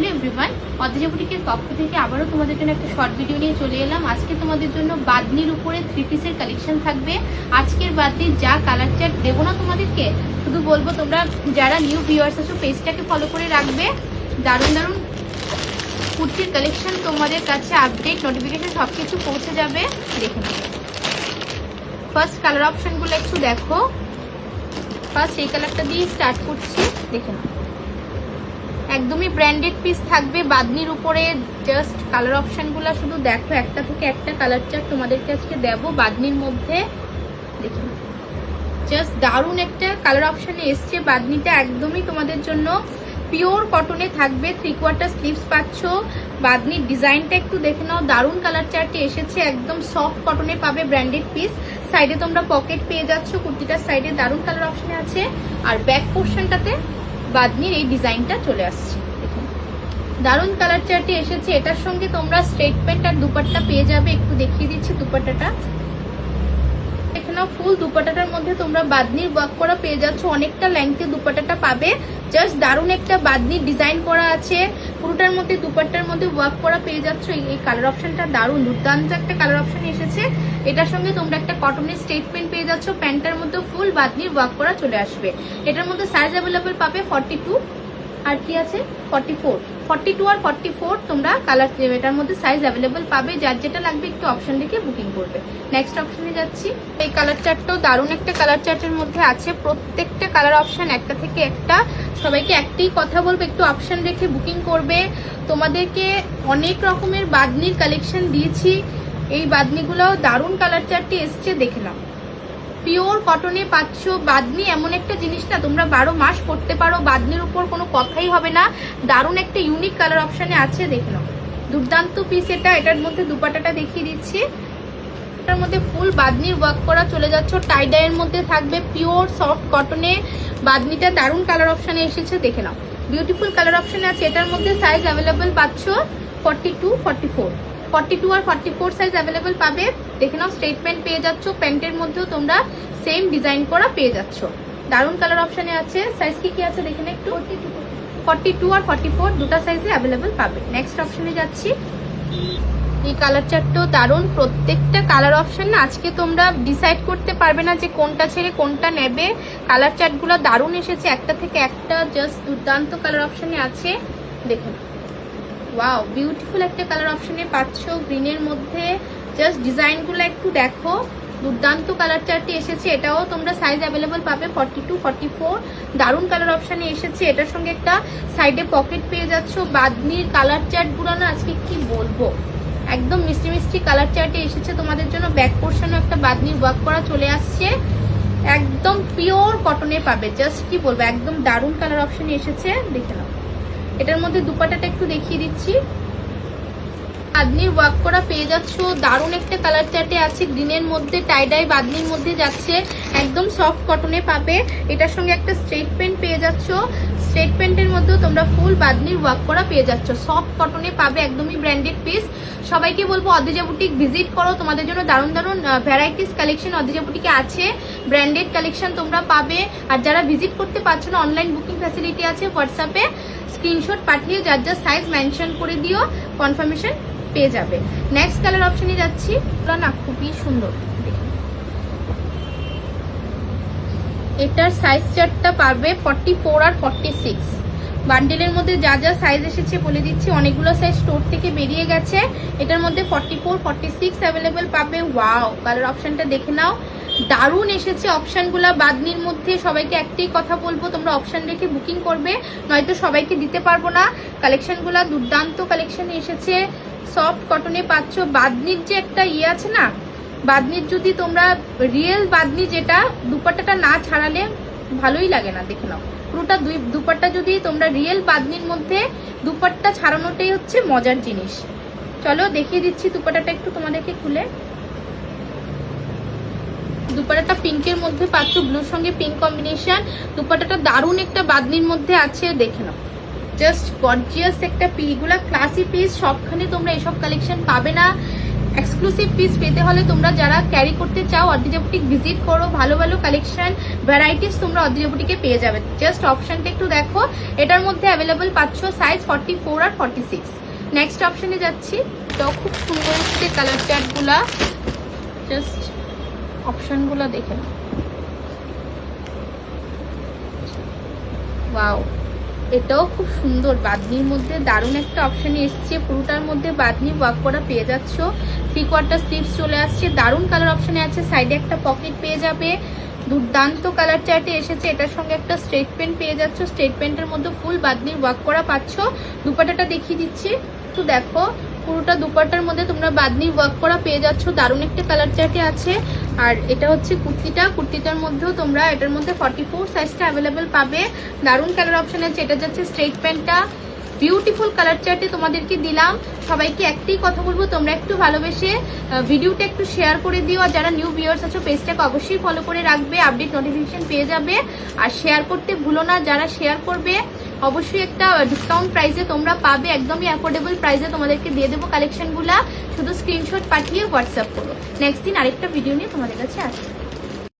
Hello everyone, Adrija বুটিকের পক্ষ থেকে আবারও তোমাদের জন্য একটা শর্ট ভিডিও নিয়ে চলে এলাম। আজকে তোমাদের জন্য বাদনির উপরে 3 পিসের কালেকশন থাকবে। আজকের বাদনির যা কালার চার্ট দেবো না তোমাদেরকে, শুধু বলবো তোমরা যারা নিউ ভিউয়ার্স আছো পেজটাকে ফলো করে রাখবে। দারুণ দারুণ কুর্তির কালেকশন তোমাদের কাছে আপডেট নোটিফিকেশন সব কিছু পৌঁছে যাবে। দেখে নেবে। ফার্স্ট কালার অপশনগুলো একটু দেখো। ফার্স্ট এই কালারটা দিয়ে স্টার্ট করছি, দেখে নাও। একদমই ব্র্যান্ডেড পিস থাকবে বাদনির উপরে। জাস্ট কালার অপশনগুলো শুধু দেখো, একটা থেকে একটা কালার চার্ট তোমাদেরকে আজকে দেবো বাদনির মধ্যে। দেখুন জাস্ট দারুণ একটা কালার অপশনে এসছে বাদনিটা, একদমই তোমাদের জন্য পিওর কটনে থাকবে। 3/4 স্লিভস পাচ্ছ। বাদনির ডিজাইনটা একটু দেখে নাও, দারুণ কালার চার্টে এসেছে, একদম সফট কটনে পাবে ব্র্যান্ডেড পিস। সাইডে তোমরা পকেট পেয়ে যাচ্ছ, কুর্তিটার সাইডে দারুণ কালার অপশনে আছে। আর ব্যাক পোর্শনটাতে বাদনির এই ডিজাইনটা চলে আসছে। দেখুন দারুণ কালার চার্টে এসেছে। এটার সঙ্গে তোমরা স্ট্রেট প্যান্ট আর দুপাট্টা পেয়ে যাবে। একটু দেখিয়ে দিচ্ছি দুপাট্টাটা। এখানে ফুল দুপাট্টাটার মধ্যে তোমরা বাদনির ওয়ার্ক করা পেয়ে যাচ্ছ, অনেকটা লেংথে দুপাট্টাটা পাবে। জাস্ট দারুণ একটা বাদনির ডিজাইন করা আছে, পুরোটার মধ্যে দুপাট্টার মধ্যে ওয়ার্ক করা পেয়ে যাচ্ছ। এই কালার অপশনটা দারুণ দুর্দান্ত একটা কালার অপশন এসেছে। এটার সঙ্গে তোমরা একটা কটনের স্ট্রেট প্যান্ট পেয়ে যাচ্ছ, প্যান্টটার মধ্যে ফুল বাদনির ওয়ার্ক করা চলে আসবে। এটার মধ্যে সাইজ অ্যাভেলেবেল পাবে 42 আর কি আছে 44, 42 আর 44 তোমরা কালার, এটার মধ্যে সাইজ অ্যাভেলেবেল পাবে। যার যেটা লাগবে একটু অপশন দেখে বুকিং করবে। নেক্সট অপশনে যাচ্ছি। এই কালার চার্টটাও দারুণ একটা কালার চার্টের মধ্যে আছে। প্রত্যেকটা কালার অপশন একটা থেকে একটা। সবাইকে একটাই কথা বলবো, একটু অপশন রেখে বুকিং করবে। তোমাদেরকে অনেক রকমের বাদনির কালেকশন দিয়েছি, এই বাদনিগুলোও দারুণ কালার চার্টে এসছে, দেখে নাও। পিওর কটনে পাচ্ছ। বাদনি এমন একটা জিনিস না, তোমরা 12 মাস পরতে পারো, বাদনির উপর কোনো কথাই হবে না। দারুণ একটা ইউনিক কালার অপশনে আছে, দেখে নাও। দুর্দান্ত পিস এটা। এটার মধ্যে দুপাট্টাটা দেখিয়ে দিচ্ছি। এটার মধ্যে ফুল বাদনির ওয়ার্ক করা চলে যাচ্ছে, টাই ডাইয়ের মধ্যে থাকবে, পিওর সফট কটনে। বাদনিটা দারুণ কালার অপশনে এসেছে, দেখে নাও। বিউটিফুল কালার অপশনে আছে। এটার মধ্যে সাইজ অ্যাভেলেবেল পাচ্ছ 42, 44, 42 আর 44 সাইজ অ্যাভেলেবেল পাবে। দেখে নাও। স্ট্রেট প্যান্ট পেয়ে যাচ্ছ, প্যান্টের মধ্যেও তোমরা সেম ডিজাইন করা পেয়ে যাচ্ছ। দারুণ কালার অপশনে আছে। সাইজ কি আছে দেখে নাও একটু। 42 আর 44 দুটো সাইজে অ্যাভেলেবেল পাবে। নেক্সট অপশনে যাচ্ছি। এই কালার চার্টটাও দারুণ। প্রত্যেকটা কালার অপশন না আজকে তোমরা ডিসাইড করতে পারবে না যে কোনটা ছেড়ে কোনটা নেবে। কালার চার্টগুলো দারুণ এসেছে, একটা থেকে একটা জাস্ট দুর্দান্ত কালার অপশনে আছে, দেখুন। ওয়াও, বিউটিফুল একটা কালার অপশনে পাচ্ছ গ্রিনের মধ্যে। জাস্ট ডিজাইনগুলো একটু দেখো, দুর্দান্ত কালার চার্টে এসেছে। এটাও তোমরা সাইজ অ্যাভেলেবল পাবে 42, 44। দারুণ কালার অপশনে এসেছে। এটার সঙ্গে একটা সাইডে পকেট পেয়ে যাচ্ছ। বাদনির কালার চার্টগুলো না আজকে কি বলবো, একদম মিষ্টি মিষ্টি কালার চার্টে এসেছে তোমাদের জন্য। ব্যাক পোর্শনে একটা বাদনির ওয়ার্ক করা চলে আসছে, একদম পিওর কটনে পাবে। জাস্ট কি বলবো, একদম দারুণ কালার অপশনে এসেছে, দেখে নাও। এটার মধ্যে দুপাট্টাটা একটু দেখিয়ে দিচ্ছি। বাদনির ওয়ার্ক করা পেয়ে যাচ্ছ, দারুণ একটা কালার চার্টে আছে, গ্রিনের মধ্যে টাই ডাই বাদনির মধ্যে যাচ্ছে, একদম সফট কটনে পাবে। এটার সঙ্গে একটা স্ট্রেট প্যান্ট পেয়ে যাচ্ছ। স্ট্রেট প্যান্টের মধ্যেও তোমরা ফুল বাদনির ওয়ার্ক করা পেয়ে যাচ্ছ, সফট কটনে পাবে, একদমই ব্র্যান্ডেড পিস। সবাইকে বলবো অদ্রিজা বুটিক ভিজিট করো, তোমাদের জন্য দারুণ দারুণ ভ্যারাইটিস কালেকশন অদ্রিজা বুটিকে আছে। ব্র্যান্ডেড কালেকশন তোমরা পাবে। আর যারা ভিজিট করতে পারছো না, অনলাইন বুকিং ফ্যাসিলিটি আছে, হোয়াটসঅ্যাপে স্ক্রিনশট পাঠিয়ে যার যার সাইজ মেনশন করে দিও, কনফার্মেশন পেয়ে যাবে। নেক্সট কালার অপশনে যাচ্ছি। না খুবই সুন্দর, এটার সাইজ চার্টটা পাবে 44 আর 46। বান্ডেলের মধ্যে যা যা সাইজ এসেছে বলে দিচ্ছি, অনেকগুলো সাইজ স্টোর থেকে বেরিয়ে গেছে। এটার মধ্যে 44, 46 অ্যাভেলেবেল পাবে। ওয়াও, কালার অপশনটা দেখে নাও, দারুণ এসেছে অপশনগুলা বাদনির মধ্যে। সবাইকে একটাই কথা বলবো, তোমরা অপশন রেখে বুকিং করবে, নয়তো সবাইকে দিতে পারবো না। কালেকশনগুলা দুর্দান্ত কালেকশন এসেছে, সফট কটনে পাচ্ছ। বাদনির যে একটা আছে না, বাদনির যদি তোমরা রিয়েল বাদনি যেটা, দুপাট্টাটা না ছাড়ালে ভালোই লাগে না, দেখে নাও। পুরোটা দুপাট্টা যদি তোমরা রিয়েল বাদনির মধ্যে, দুপাট্টা ছাড়ানোটাই হচ্ছে মজার জিনিস। চলো দেখিয়ে দিচ্ছি দুপাট্টাটা একটু তোমাদেরকে খুলে। দুপাট্টাটা পিঙ্কের মধ্যে পাচ্ছ, ব্লুর সঙ্গে পিঙ্ক কম্বিনেশন। দুপাট্টাটা দারুণ একটা বাদনির মধ্যে আছে, দেখে নাও। জাস্ট গর্জিয়াস একটা পিস, এগুলা ক্লাসি পিস, সবখানে তোমরা এসব কালেকশন পাবে না। এক্সক্লুসিভ পিস পেতে হলে তোমরা যারা ক্যারি করতে চাও অদ্রিজা বুটিক ভিজিট করো, ভালো ভালো কালেকশন ভ্যারাইটিস তোমরা অদ্রিজা বুটিকে পেয়ে যাবে। জাস্ট অপশনটা একটু দেখো, এটার মধ্যে অ্যাভেলেবল পাচ্ছ সাইজ 44 আর 46। নেক্সট অপশনে যাচ্ছি, তো খুব সুন্দর হচ্ছে কালার চার্টগুলা, জাস্ট অপশনগুলো দেখে নাও। ওয়াও, এটাও খুব সুন্দর, বাদনির মধ্যে দারুণ একটা অপশানে এসছে। পুরোটার মধ্যে বাদনি ওয়ার্ক করা পেয়ে যাচ্ছ, 3/4 স্লিভস চলে আসছে, দারুণ কালার অপশানে আছে। সাইডে একটা পকেট পেয়ে যাবে, দুর্দান্ত কালার চার্টে এসেছে। এটার সঙ্গে একটা স্ট্রেট প্যান্ট পেয়ে যাচ্ছ, স্ট্রেট প্যান্টের মধ্যে ফুল বাদনির ওয়ার্ক করা পাচ্ছ। দুপাট্টাটা দেখিয়ে দিচ্ছি, তো দেখো পুরোটা দুপাট্টার মধ্যে তোমরা বাদনি ওয়ার্ক করা পেয়ে যাচ্ছ, দারুণ একটা কালার চার্টে আছে। আর এটা হচ্ছে কুর্তিটার মধ্যেও তোমরা এটার মধ্যে 44 সাইজটা অ্যাভেলেবেল পাবে, দারুণ কালার অপশন আছে। এটা যাচ্ছে স্ট্রেট প্যান্টটা, বিউটিফুল কালার চার্টে তোমাদেরকে দিলাম। সবাইকে একটাই কথা বলবো, তোমরা একটু ভালোবেসে ভিডিওটা একটু শেয়ার করে দিও। আর যারা নিউ ভিউয়ার্স আছো পেজটাকে অবশ্যই ফলো করে রাখবে, আপডেট নোটিফিকেশন পেয়ে যাবে। আর শেয়ার করতে ভুলো না, যারা শেয়ার করবে অবশ্যই একটা ডিসকাউন্ট প্রাইসে তোমরা পাবে, একদমই অ্যাফোর্ডেবল প্রাইসে তোমাদেরকে দিয়ে দেবো কালেকশনগুলা। শুধু স্ক্রিনশট পাঠিয়ে হোয়াটসঅ্যাপ করো। নেক্সট দিন আরেকটা ভিডিও নিয়ে তোমাদের কাছে আসবে।